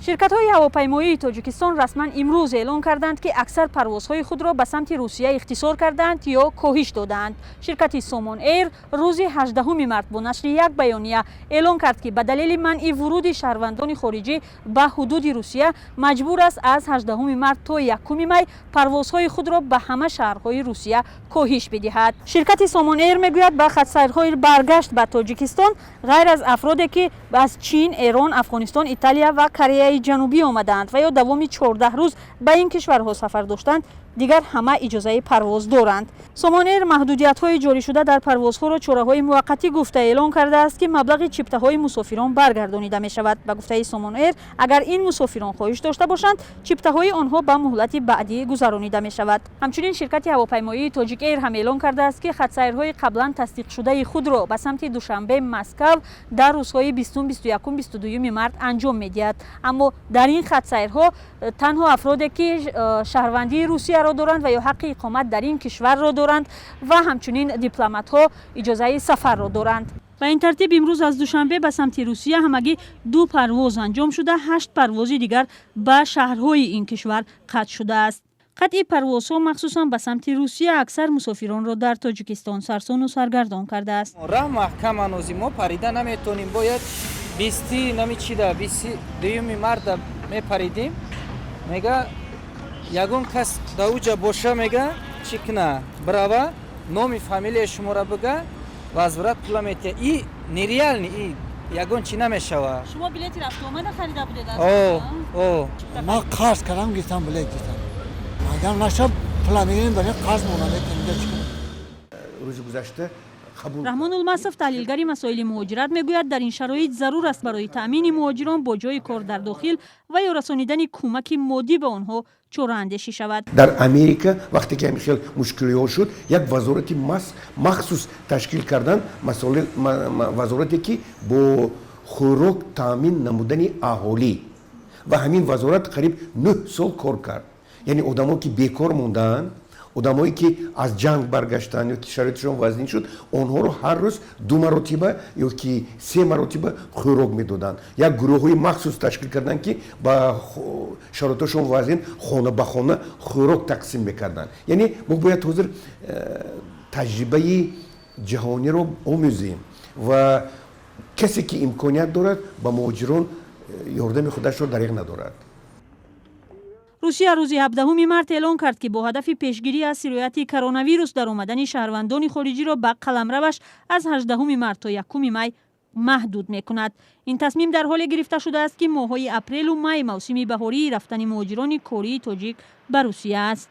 شرکت‌های هواپیمایی تاجیکستان رسما امروز اعلام کردند که اکثر پروازهای خود را به سمت روسیه اختصار کردند یا کاهش دادند. شرکت سامان ایر روز 18 مارس با نشر یک بیانیه اعلام کرد که به دلیل منع ورود شهروندان خارجی به حدود روسیه مجبور است از 18 مارس تا 1 می پروازهای خود را به همه شهرهای روسیه کاهش بدهد. شرکت سامان ایر میگوید به خط‌سیرهای برگشت به تاجیکستان غیر از افرادی که از چین، ایران، افغانستان، ایتالیا و کره جنوبی آمدند و یا دوام 14 روز به این کشورها سفر داشتند دیگر همه اجازه پرواز دارند. سامان ایر محدودیت‌های جاری شده در پروازها را چاره‌های موقتی گفته اعلام کرده است که مبلغ چپته‌های مسافران برگردانیده می‌شود. به گفته سامان ایر اگر این مسافران خواهش داشته باشند چپته‌های آنها به مهلت بعدی گذرانیده می‌شود. همچنین شرکت هواپیمایی تاجیک ایر هم اعلام کرده است که خط‌سیرهای قبلا تصدیق شده خود را به سمت دوشنبه مسکو در روزهای 20، 21 و 22 مارس انجام می‌دهد. اما در این خط‌سیرها تنها افرادی که شهروندی روسیه را دارند و یا حق اقامت در این کشور را دارند و همچنین دیپلمات‌ها اجازه سفر را دارند. به این ترتیب امروز از دوشنبه به سمت روسیه همگی 2 پرواز انجام شده، 8 پرواز دیگر به شهرهای این کشور قطع شده است. قطع پروازها مخصوصا به سمت روسیه اکثر مسافران را در تاجیکستان سرسان و سرگردان کرده است. راه محکم هنوز ما پریده نمیتونیم، باید 22 مارس میپریدیم. میگه یگون کس دوجا باشه میگه چیکنه براوا نام فامیلی شما را بگه و از ورات پول میته. این نیریال نی این یگون چی نمیشوه. شما بلیتی رفت آمد خریده بودید؟ اوه ما قرض کردم گفتم بلیت گفتم اگر نشه پول میگیریم برای قرض مونده کنیم. روز گذشته رحمان المصف تحلیلگر مسائل مهاجرت میگوید در این شرایط ضرور است برای تامین مهاجران با جای کار در داخل و یا رسانیدن کمک مادی به آنها چاره اندیشی شود. در امریکا وقتی که خیلی مشکلی شد یک وزارت مخصوص تشکیل کردن، وزارتی که با خوراک تامین نمودن اهالی و همین وزارت قریب 9 سال کار کرد. یعنی آدمایی که بیکار موندن، آدمایی که از جنگ برگشتن یا که شرایطشون وزنی شد، آنها رو هر روز 2 مرتبه یا که 3 مرتبه خوراک میدادن. یک گروهی مخصوص تشکیل کردن که با شرایطشون وزن خانه به خانه خوراک تقسیم میکردن. یعنی ما باید حاضر تجربه جهانی رو آموزیم و کسی که امکانیت دارد با مهاجران یاردم خودش رو دریغ ندارد. روسیه روز 17 مارس اعلام کرد که با هدف پیشگیری از سرایت کرونا ویروس در آمدن شهروندان خارجی را به قلمروش از 18 مارس تا 1 می محدود میکند. این تصمیم در حال گرفته شده است که ماه‌های اپریل و می موسم بهاری رفتن مهاجران کره تاجیک به روسیه است.